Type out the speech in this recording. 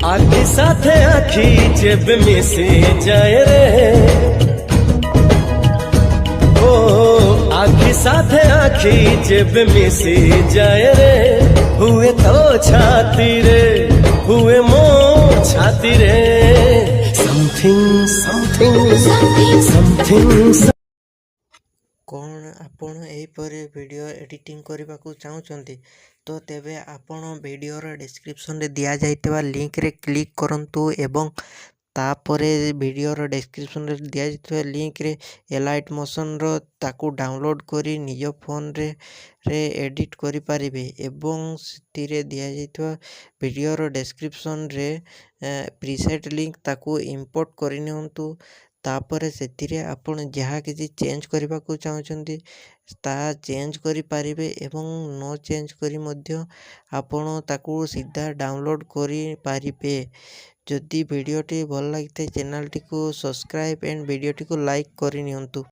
आखि साथे आखि जेब मिसे जाए रे ओ आखि साथे आखि जेब मिसे जाए रे हुए तो छाती रे हुए मो छाती रे समथिंग समथिंग समथिंग कौन आपण एहीपरि वीडियो एडिटिंग करने को चाहते तो तेबे आपण वीडियोर डिस्क्रिप्शन रे दिया जाइतबा लिंक रे क्लिक करंतु एवं तापरे वीडियोर डिस्क्रिप्शन रे दिया जाइतबा लिंक रे एलाइट मोशन रो ताकू डाउनलोड करी निज फोन रे एडिट करि पारिबे एवं सितिरे दिया जाइतबा वीडियोर डिस्क्रिप्शन रे प्रीसेट लिंक ताकू इंपोर्ट करि नियंतु तापर से आपण जहाँ किसी चेंज करने को चाहते ता चेंज करि पारिबे एवं नो चेंज करी मध्य आपण ताकू सीधा डाउनलोड करि पारिबे। जदि वीडियोटी भल लगी चैनल टी को सब्सक्राइब एंड वीडियोटी को लाइक करि नियंतु।